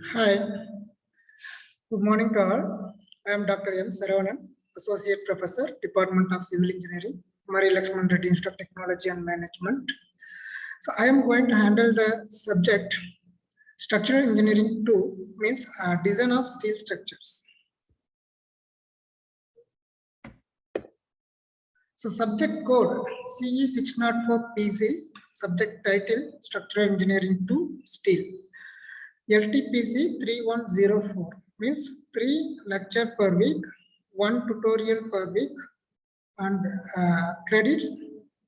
Hi, good morning to all. I am Dr. M. Saravanan, Associate Professor, Department of Civil Engineering, Murray Lakshman Reddy Institute of Technology and Management. So I am going to handle the subject Structural Engineering 2, means design of steel structures. So subject code CE 604 PC, subject title Structural Engineering 2 Steel. LTPC 3104 means 3 lecture per week, 1 tutorial per week, and credits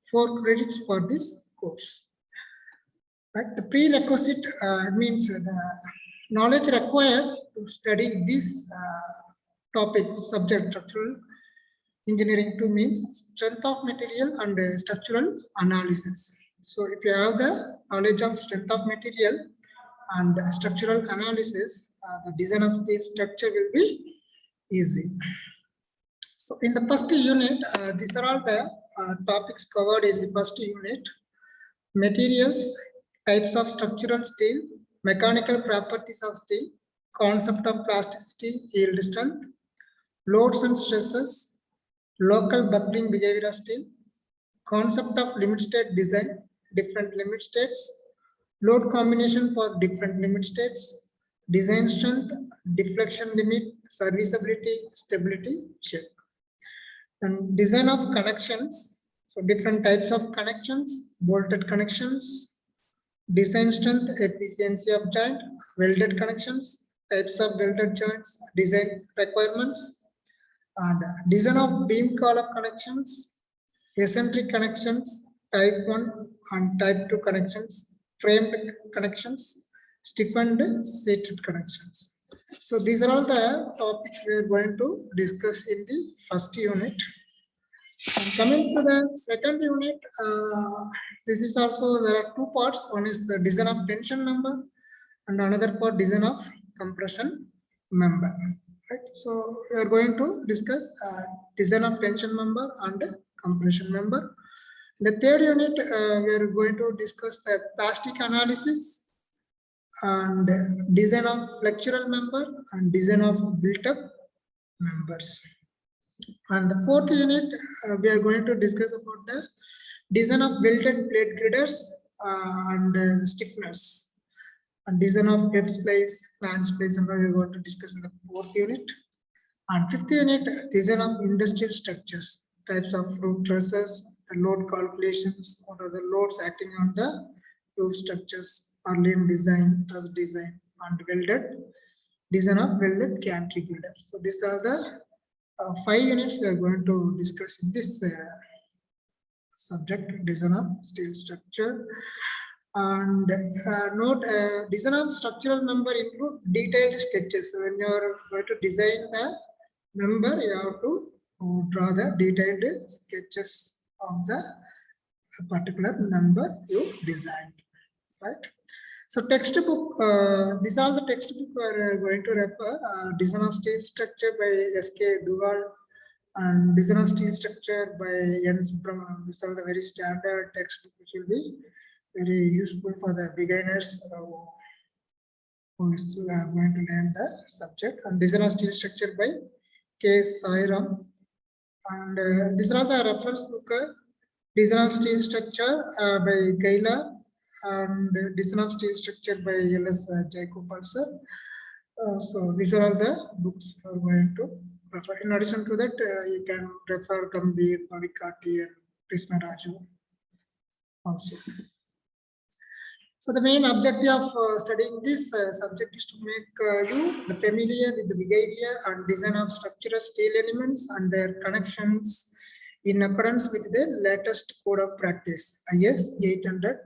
4 credits for this course. Right? The prerequisite means the knowledge required to study this topic subject structural engineering 2 means strength of material and structural analysis. So if you have the knowledge of strength of material and structural analysis, the design of the structure will be easy. So in the first unit, these are all the topics covered in the first unit. Materials, types of structural steel, mechanical properties of steel, concept of plasticity, yield strength, loads and stresses, local buckling behavior of steel, concept of limit state design, different limit states, load combination for different limit states, design strength, deflection limit, serviceability, stability, shape. And design of connections, so different types of connections, bolted connections, design strength, efficiency of joint, welded connections, types of welded joints, design requirements, and design of beam column connections, eccentric connections, type 1 and type 2 connections, framed connections, stiffened seated connections. So these are all the topics we are going to discuss in the first unit. And coming to the second unit, this is also, there are two parts. One is the design of tension member and another part design of compression member. Right. So we are going to discuss design of tension member and compression member. The third unit, we are going to discuss the plastic analysis and design of flexural member and design of built-up members. And the fourth unit, we are going to discuss about the design of welded plate girders and stiffness, and design of web splice, flange splice, and we are going to discuss in the fourth unit. And fifth unit, design of industrial structures, types of roof trusses, the load calculations, what are the loads acting on the roof structures, purlin design, truss design, and welded design of welded gantry girder. So these are the 5 units we are going to discuss in this subject, design of steel structure. And note, design of structural member include detailed sketches. So when you are going to design the member, you have to draw the detailed sketches of the particular member you designed, right? So textbook, these are the textbook we are going to refer. Design of steel structure by S.K. Duval and design of steel structure by N. Subramanian. These are the very standard textbook which will be very useful for the beginners who is going to learn the subject. And design of steel structure by K. Sairam. And these are the reference book. Design of steel structure by Gaila and design of steel structure by L.S. Jaigopal sir. So these are all the books we are going to refer. In addition to that, you can refer Gambhir, Bhavikati, and Krishna Raju also. So the main objective of studying this subject is to make you familiar with the behavior and design of structural steel elements and their connections in accordance with the latest code of practice, IS 800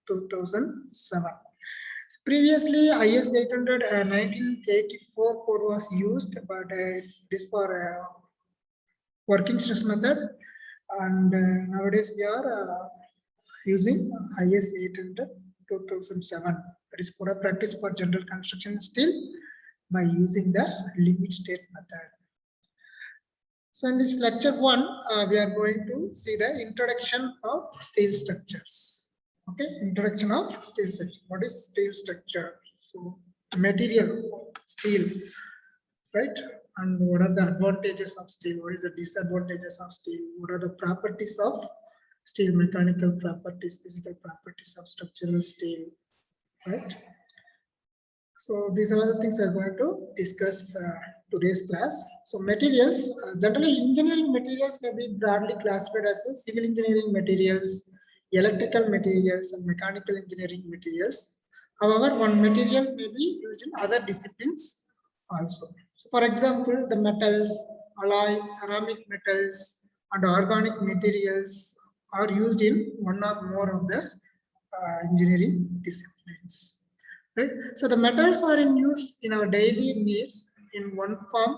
2007. So previously, IS 800 1984 code was used, but this for working stress method, and nowadays we are using IS 800 2007. That is code of practice for general construction steel by using the limit state method. So in this lecture 1, we are going to see the introduction of steel structures. Okay, introduction of steel structure. What is steel structure? So material, steel, right? And what are the advantages of steel? What is the disadvantages of steel? What are the properties of steel? Mechanical properties, physical properties of structural steel, right? So these are the things we are going to discuss today's class. So materials, generally engineering materials may be broadly classified as civil engineering materials, electrical materials, and mechanical engineering materials. However, one material may be used in other disciplines also. So for example, the metals, alloy, ceramic metals, and organic materials are used in one or more of the engineering disciplines. Right? So the metals are in use in our daily needs in one form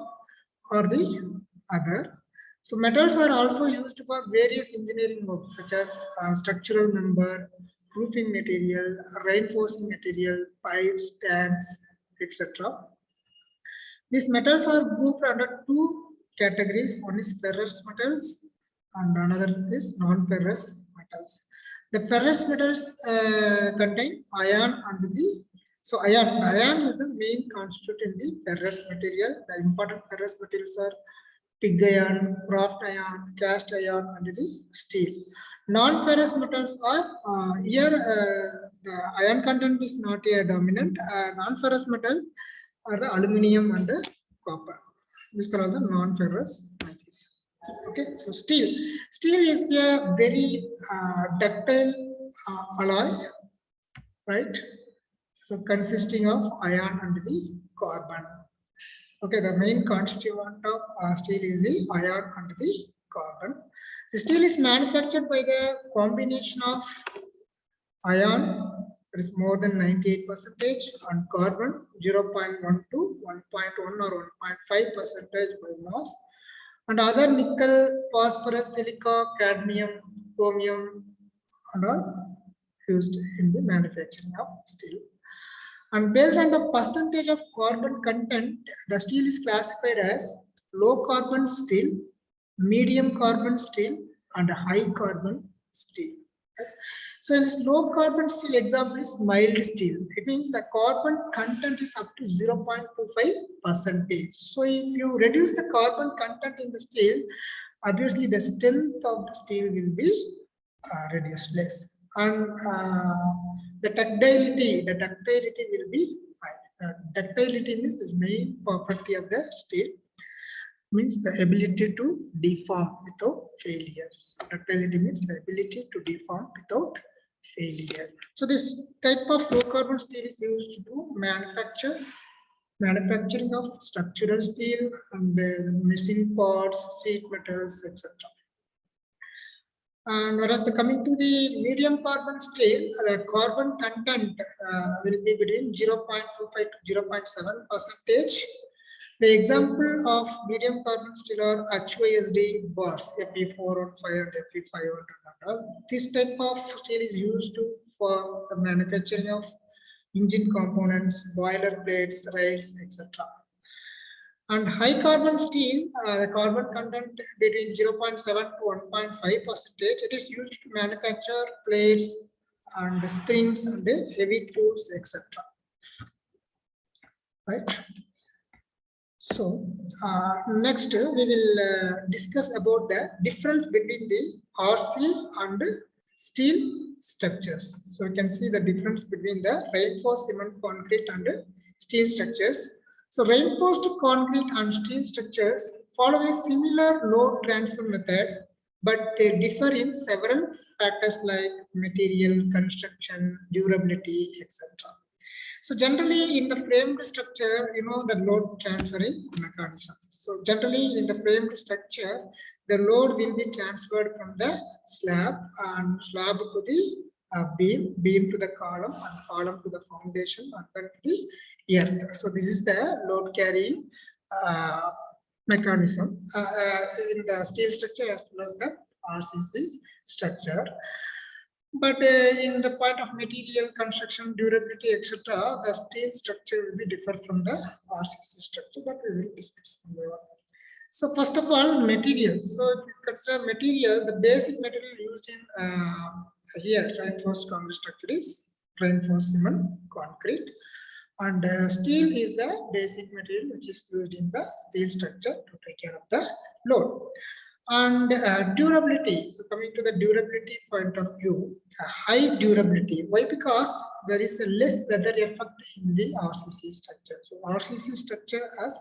or the other. So metals are also used for various engineering work such as structural member, roofing material, reinforcing material, pipes, tanks, etc. These metals are grouped under two categories. One is ferrous metals and another is non-ferrous metals. The ferrous metals contain iron and the iron is the main constituent in the ferrous material. The important ferrous materials are pig iron, wrought iron, cast iron, and the steel. Non-ferrous metals are the iron content is not a dominant. Non-ferrous metal are the aluminium and the copper. These are all the non-ferrous materials. Okay, so steel. Steel is a very ductile alloy, right? So consisting of iron and the carbon. Okay, the main constituent of steel is the iron and the carbon. The steel is manufactured by the combination of iron, that is more than 98%, and carbon 0.1 to 1.1 or 1.5% by mass, and other nickel, phosphorus, silica, cadmium, chromium, and all used in the manufacturing of steel. And based on the percentage of carbon content, the steel is classified as low carbon steel, medium carbon steel, and high carbon steel. So in this low carbon steel example is mild steel. It means the carbon content is up to 0.25%. So if you reduce the carbon content in the steel, obviously the strength of the steel will be reduced less. And the ductility will be high. Ductility means the main property of the steel, means the ability to deform without failure. Ductility means the ability to deform without failure. So this type of low carbon steel is used to manufacturing of structural steel and machine parts, sheet metals, etc. And whereas coming to the medium carbon steel, the carbon content will be between 0.25 to 0.7%. The example of medium carbon steel are HYSD bars, Fe415 and Fe500. This type of steel is used for the manufacturing of engine components, boiler plates, rails, etc. And high carbon steel, the carbon content between 0.7 to 1.5%. It is used to manufacture plates and springs and heavy tools, etc. Right. So next we will discuss about the difference between the RC and steel structures. So you can see the difference between the reinforced cement concrete and steel structures. So reinforced concrete and steel structures follow a similar load transfer method, but they differ in several factors like material, construction, durability, etc. So generally in the framed structure, the load transferring mechanism. So generally in the framed structure, the load will be transferred from the slab and slab to the beam to the column, and column to the foundation, and then to the earth. So this is the load carrying mechanism in the steel structure as well as the RCC structure. But in the point of material construction, durability, etc., the steel structure will be different from the RCC structure, but we will discuss. So first of all, material. So if you consider material, the basic material used in here reinforced concrete structure is reinforced cement concrete, And steel is the basic material which is used in the steel structure to take care of the load. And durability. So coming to the durability point of view, high durability. Why? Because there is a less weather effect in the RCC structure. So RCC structure has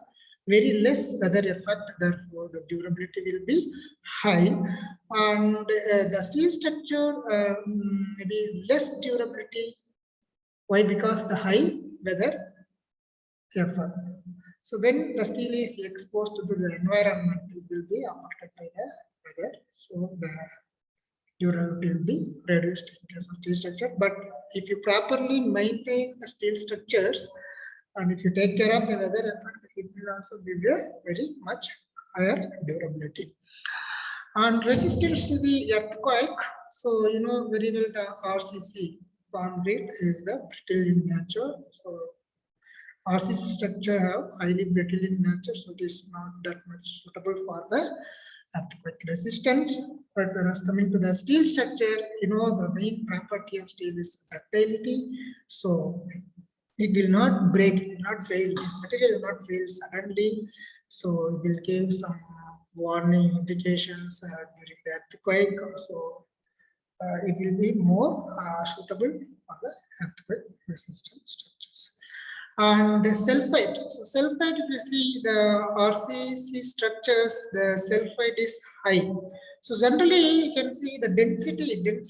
very less weather effect, therefore the durability will be high. And the steel structure maybe less durability. Why? Because the high weather effort. So when the steel is exposed to the environment, it will be affected by the weather. So the durability will be reduced in case of steel structure. But if you properly maintain the steel structures and if you take care of the weather effect, it will also give you a very much higher durability. And resistance to the earthquake. So you know very well the RCC concrete is the brittle in nature. So RCC structure have highly brittle in nature, so it is not that much suitable for the earthquake resistance. But whereas coming to the steel structure, you know the main property of steel is ductility. So it will not break, it will not fail. This material will not fail suddenly. So it will give some warning indications during the earthquake. So it will be more suitable for the earthquake resistant structures. And the sulfide. So sulfide, if you see the RCC structures, the sulfide is high. So generally you can see the density, if you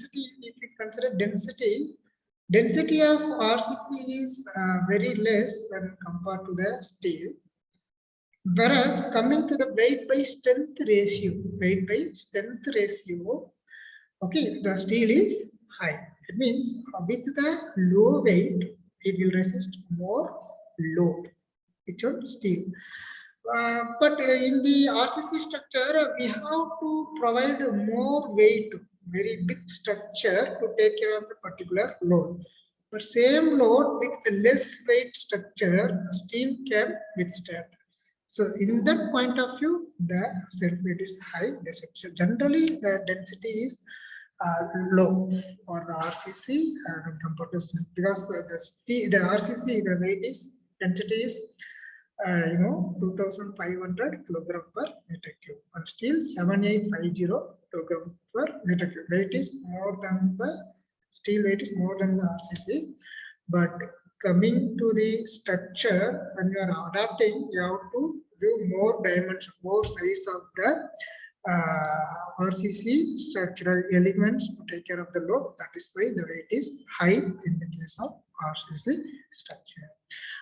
consider density of RCC is very less when compared to the steel. Whereas coming to the weight by strength ratio, okay, the steel is high. It means with the low weight, it will resist more load, which is steel. But in the RCC structure, we have to provide more weight, very big structure to take care of the particular load. But same load with the less weight structure, steel can withstand. So in that point of view, the self-weight is high. So generally, the density is low for the RCC when compared to steel, because the RCC, the weight is density is 2500 kilogram per meter cube, and steel 7850 kilogram per meter cube. Weight is more than the steel weight is more than the RCC. But coming to the structure, when you are adapting, you have to do more dimension, more size of the RCC structural elements to take care of the load. That is why the weight is high in the case of RCC structure.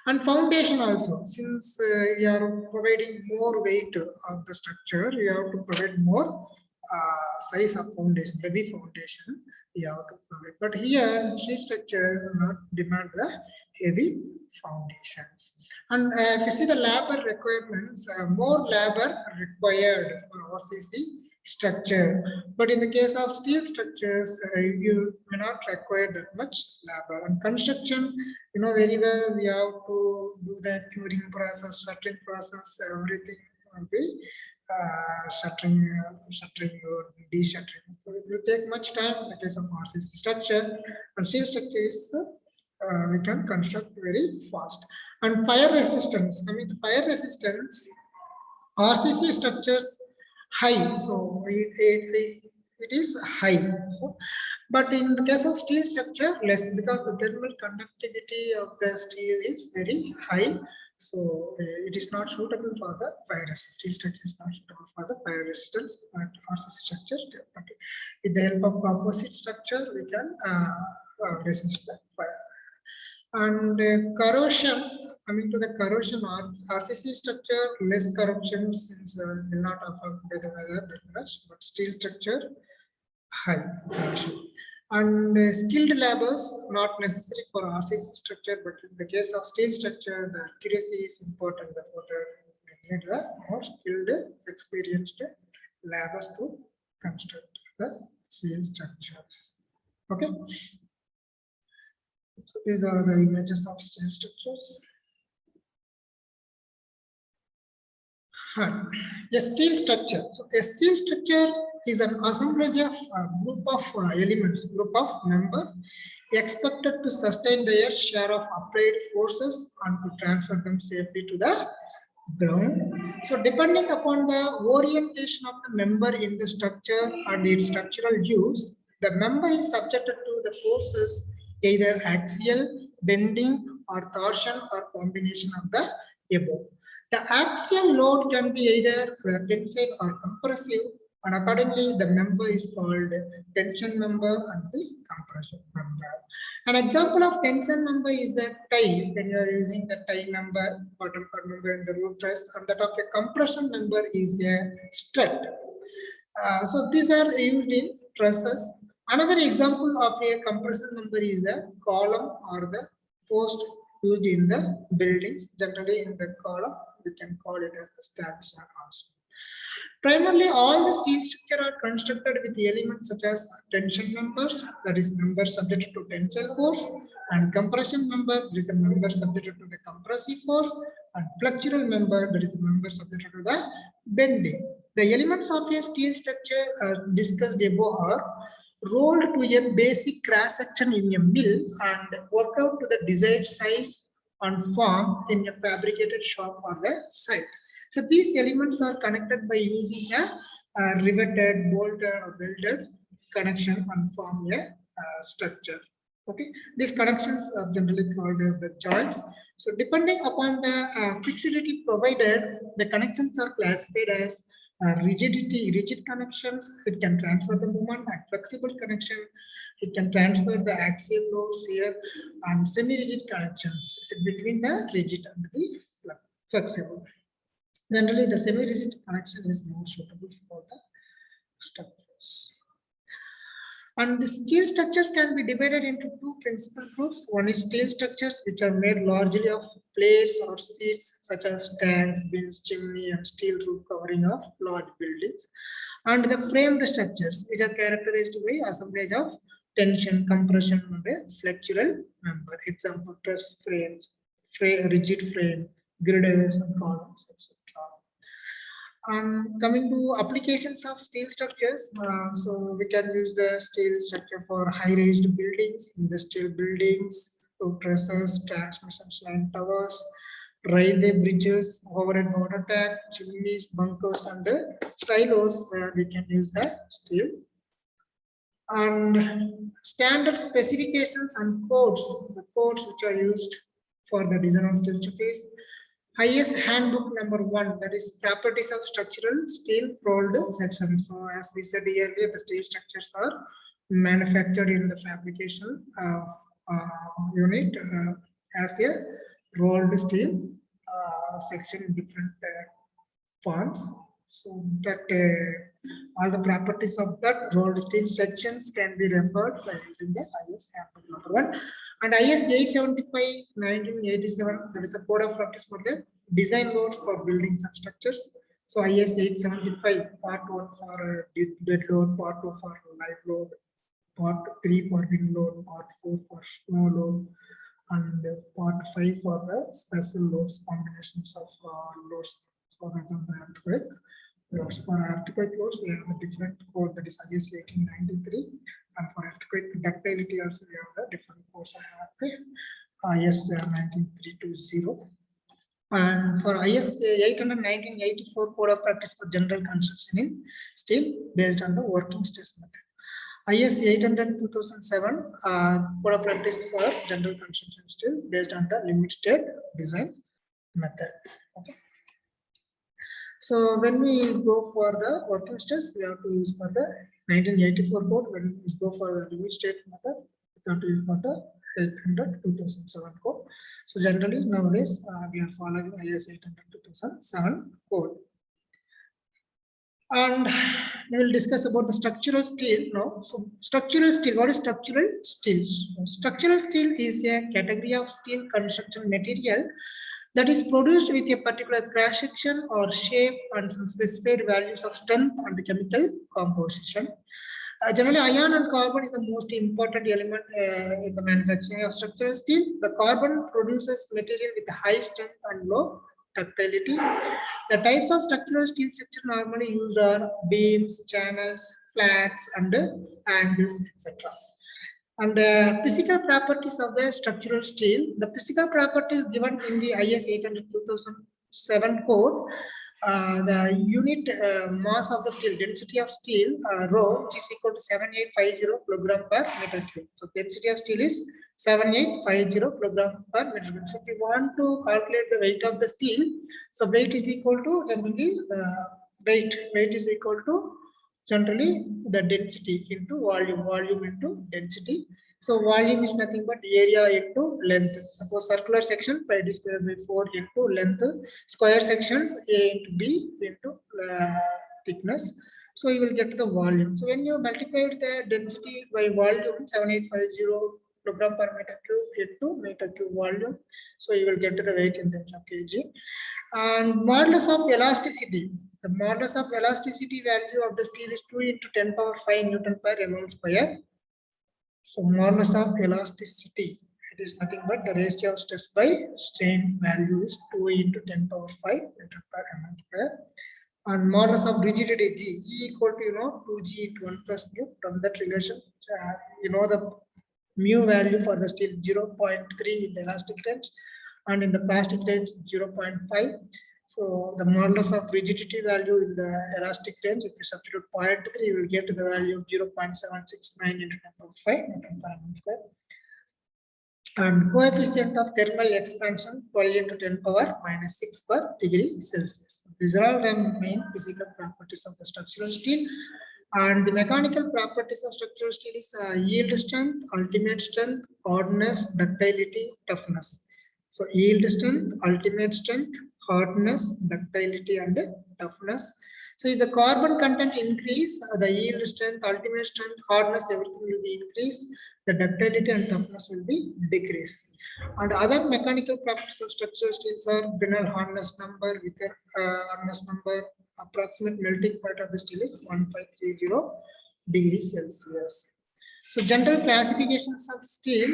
And foundation also, since you are providing more weight of the structure, you have to provide more size of foundation, heavy foundation you have to provide. But here, steel structure not demand the heavy foundations. And if you see the labor requirements, more labor required for RCC structure. But in the case of steel structures, you may not require that much labor. And construction, you know very well, we have to do the curing process, shuttering process, everything will be shuttering or de-shuttering. So it will take much time in the case of RCC structure. And steel structure is we can construct very fast. And fire resistance, coming to fire resistance, RCC structures high, so it is high. So, but in the case of steel structure, less, because the thermal conductivity of the steel is very high. So it is not suitable for the fire resistance. Steel structure is not suitable for the fire resistance, but RCC structure, with the help of composite structure, we can resist the fire. And corrosion, coming to the corrosion, RCC structure, less corrosion since will not affect by the weather that much, but steel structure, high corrosion. And skilled labors, not necessary for RCC structure, but in the case of steel structure, the accuracy is important. Therefore, we need the more skilled, experienced labors to construct the steel structures. Okay. So these are the images of steel structures. A steel structure. So a steel structure is an assemblage of a group of elements, group of member expected to sustain their share of applied forces and to transfer them safely to the ground. So depending upon the orientation of the member in the structure and its structural use, the member is subjected to the forces either axial, bending, or torsion, or combination of the above. The axial load can be either tensile or compressive, and accordingly the member is called tension member and the compression member. An example of tension member is the tie, when you are using the tie member, bottom part member in the root truss, and that of a compression member is a strut. So these are used in trusses. Another example of a compression member is the column or the post used in the buildings. Generally in the column, we can call it as the stanchion also. Primarily, all the steel structure are constructed with elements such as tension members, that is members subjected to tensile force, and compression member, that is a member subjected to the compressive force, and flexural member, that is a member subjected to the bending. The elements of a steel structure discussed above are rolled to a basic cross section in a mill and worked out to the desired size and form in a fabricated shop or the site. So these elements are connected by using a riveted, bolted, or welded connection and form a structure. Okay, these connections are generally called as the joints. So depending upon the fixity provided, the connections are classified as rigid connections. It can transfer the movement, and flexible connection. It can transfer the axial loads here, and semi-rigid connections between the rigid and the flexible. Generally, the semi-rigid connection is more suitable for the structures. And the steel structures can be divided into two principal groups. One is steel structures, which are made largely of plates or sheets, such as tanks, bins, chimney, and steel roof covering of large buildings. And the framed structures, which are characterized by assemblage of tension, compression, and a flexural member. Example: truss frames, rigid frame, girders, and columns, etc. Coming to applications of steel structures, so we can use the steel structure for high-raised buildings, industrial buildings, trusses, transmission line towers, railway bridges, overhead water tank, chimneys, bunkers, and silos, where we can use the steel. And standard specifications and codes, the codes which are used for the design of steel structures. IS handbook number 1, that is properties of structural steel rolled section. So as we said earlier, the steel structures are manufactured in the fabrication unit as a rolled steel section in different forms. So that all the properties of that rolled steel sections can be referred by using the IS handbook number 1. And IS 875/1987, that is a code of practice for the design loads for buildings and structures. So IS 875, part 1 for dead load, part 2 for live load, part 3 for wind load, part 4 for snow load, and part 5 for the special loads, combinations of loads for the earthquake. For earthquake loads, we have a different code, that is IS 1893. And for earthquake ductility also we have a different course. IS 19320. And for IS 800/1984 code of practice for general construction in steel based on the working stress method. IS 800/2007 code of practice for general construction steel based on the limit state design method. Okay. So when we go for the working stress, we have to use for the 1984 code. When we go for the limit state method, we have to use for the 800/2007 code. So generally nowadays we are following IS 800/2007 code. And we will discuss about the structural steel now. So structural steel, what is structural steel? Structural steel is a category of steel construction material that is produced with a particular cross section or shape and some specified values of strength and chemical composition. Generally, iron and carbon is the most important element in the manufacturing of structural steel. The carbon produces material with high strength and low ductility. The types of structural steel structure normally used are beams, channels, flats, and angles, etc. And physical properties of the structural steel. The physical properties given in the IS 800-2007 code. The unit mass of the steel, density of steel, rho, which is equal to 7850 kilogram per meter cube. So density of steel is 7850 kilogram per meter cube. So if you want to calculate the weight of the steel, so weight is equal to generally weight is equal to generally the density into volume into density. So volume is nothing but area into length. Suppose circular section pi d square by 4 into length, square sections A into B into thickness. So you will get the volume. So when you multiply the density by volume 7850 kilogram per meter cube into meter cube volume, so you will get to the weight in terms of kg. And modulus of elasticity. The modulus of elasticity value of the steel is 2 into 10 power 5 Newton per mm square. So modulus of elasticity, it is nothing but the ratio of stress by strain value is 2 into 10 power 5 Newton per mm square. And modulus of rigidity G, E equal to 2G into 1 plus mu. From that relation, the mu value for the steel 0.3 in the elastic range, and in the plastic range 0.5. So the modulus of rigidity value in the elastic range, if you substitute 0.3, you will get to the value of 0.769 into 10 power 5 Newton per mm square. And coefficient of thermal expansion 12 into 10 power minus 6 per degree Celsius. These are all the main physical properties of the structural steel. And the mechanical properties of structural steel is yield strength, ultimate strength, hardness, ductility, toughness. So yield strength, ultimate strength, hardness, ductility, and toughness. So if the carbon content increase, the yield strength, ultimate strength, hardness, everything will be increased. The ductility and toughness will be decreased. And other mechanical properties of structural steels are Brinell hardness number, Vickers hardness number. Approximate melting point of the steel is 1530 degrees Celsius. So general classifications of steel,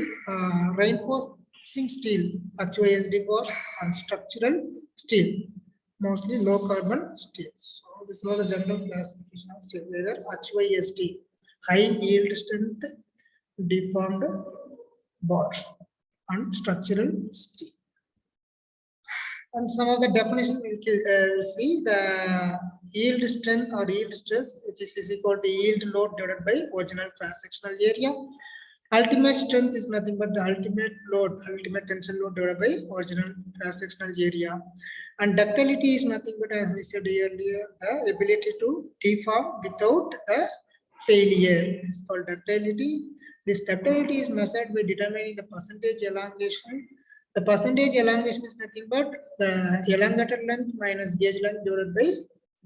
reinforcing steel, HYSD bars, and structural steel, mostly low carbon steel. So this was the general classification of steel, whether HYSD, high yield strength deformed bars, and structural steel. And some of the definition we will see the yield strength or yield stress, which is equal to yield load divided by original cross-sectional area. Ultimate strength is nothing but the ultimate load, ultimate tensile load divided by original cross-sectional area. And ductility is nothing but, as I said earlier, the ability to deform without the failure. It's called ductility. This ductility is measured by determining the percentage elongation. The percentage elongation is nothing but the elongated length minus gauge length divided by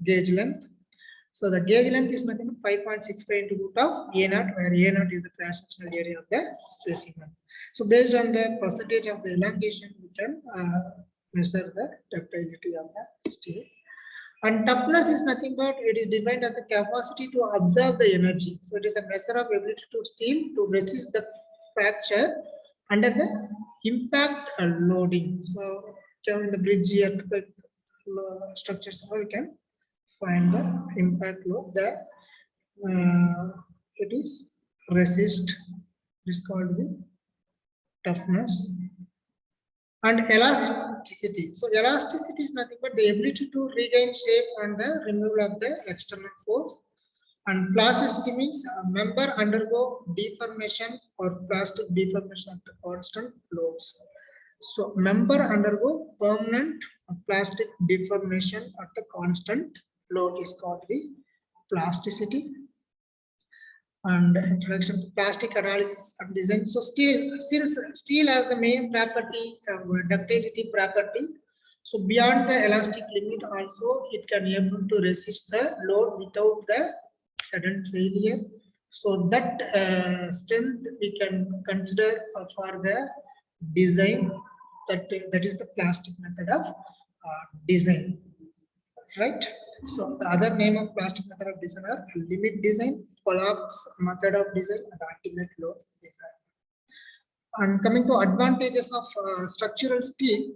gauge length. So the gauge length is nothing but 5.65 into root of A0, where A0 is the cross-sectional area of the specimen. So based on the percentage of the elongation, we can measure the ductility of the steel. And toughness is nothing but it is defined as the capacity to absorb the energy. So it is a measure of ability to steel to resist the fracture under the impact loading. So in the bridge earthquake structures, we can find the impact load. That it is resist. It is called the toughness. And elasticity. So elasticity is nothing but the ability to regain shape and the removal of the external force. And plasticity means a member undergo deformation or plastic deformation at the constant loads. So member undergo permanent plastic deformation at the constant load is called the plasticity. And introduction to plastic analysis and design. So since steel has the main property, ductility property, so beyond the elastic limit also it can able to resist the load without the sudden failure. So that strength we can consider for the design. That is the plastic method of design, right? So the other name of plastic method of design are limit design, collapse method of design, and ultimate load design. And coming to advantages of structural steel,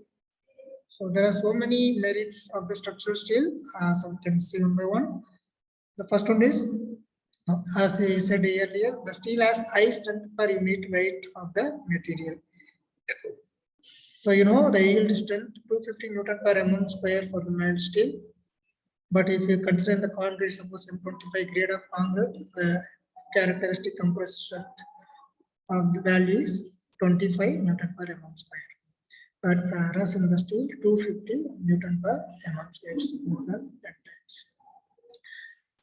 so there are so many merits of the structural steel. So we can see one by one. The first one is As I said earlier, the steel has high strength per unit weight of the material. So you know the yield strength 250 Newton per mm square for the mild steel. But if you consider the concrete, suppose M25 grade of concrete, the characteristic compressive strength of the value is 25 Newton per mm square. But whereas in the steel, 250 Newton per mm square is more than 10 times.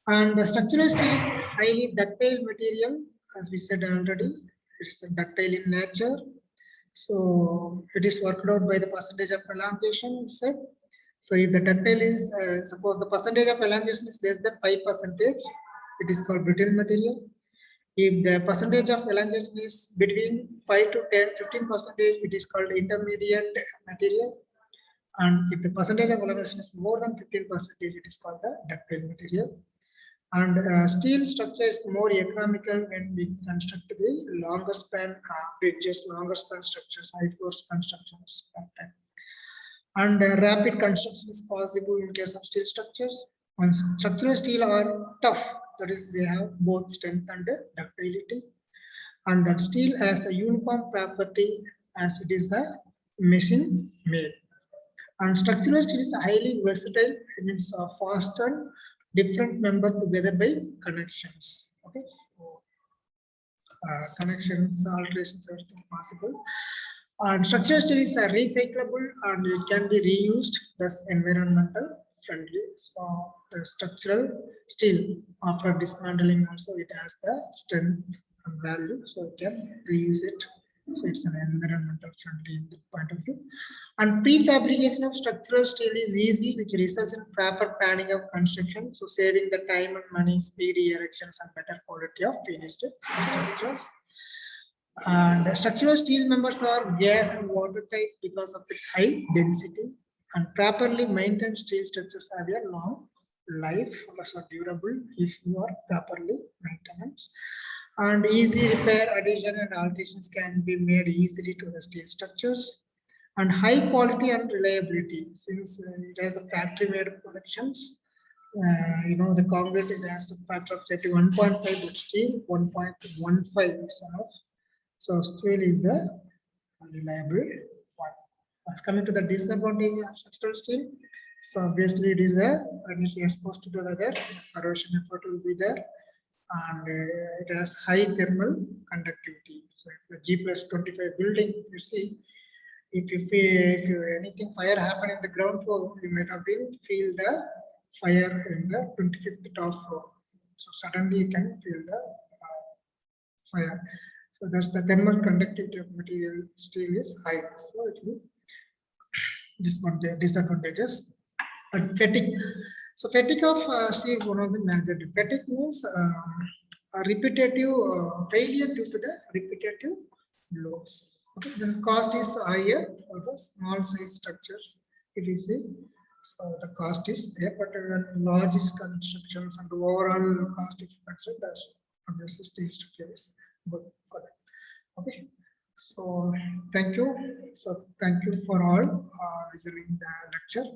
And the structural steel is highly ductile material, as we said already. It's ductile in nature. So it is worked out by the percentage of elongation, we said. So if the ductile is, suppose the percentage of elongation is less than 5%, it is called brittle material. If the percentage of elongation is between 5 to 10, 15%, it is called intermediate material. And if the percentage of elongation is more than 15%, it is called the ductile material. And steel structure is more economical when we construct the longer span bridges, longer span structures, high force constructions. And rapid construction is possible in case of steel structures. And structural steel are tough, that is, they have both strength and ductility. And that steel has the uniform property as it is the machine made. And structural steel is highly versatile. It means faster different member together by connections. Okay, so connections, alterations, everything possible. And structural steel is recyclable and it can be reused, thus environmental friendly. So the structural steel, after dismantling, also it has the strength and value, so it can reuse it. So it's an environmental friendly point of view. And prefabrication of structural steel is easy, which results in proper planning of construction, so saving the time and money, speedy erections, and better quality of finished structures. And the structural steel members are gas and watertight because of its high density. And properly maintained steel structures have a long life, also durable if you are properly maintained. And easy repair, addition, and alterations can be made easily to the steel structures. And high quality and reliability, since it has the factory made productions. You know, the concrete, it has a factor of safety 1.5, but steel 1.15 is enough. So steel is the reliable one. Coming to the disadvantage of structural steel, so obviously it is when it is exposed to the weather, corrosion effort will be there, and it has high thermal conductivity. So if a G+25 building, you see, if anything fire happen in the ground floor, you might have been feel the fire in the 25th top floor. So suddenly you can feel the fire. So that's the thermal conductivity of material steel is high. So it will this one the disadvantages. But fatigue. So fatigue of steel is one of the major. Fatigue means a repetitive failure due to the repetitive loads. Okay, then cost is higher for the small size structures. If you see, so the cost is there, but large constructions and overall cost, if you consider, that's obviously steel structure is good for that. Okay, so thank you. So thank you for all listening the lecture.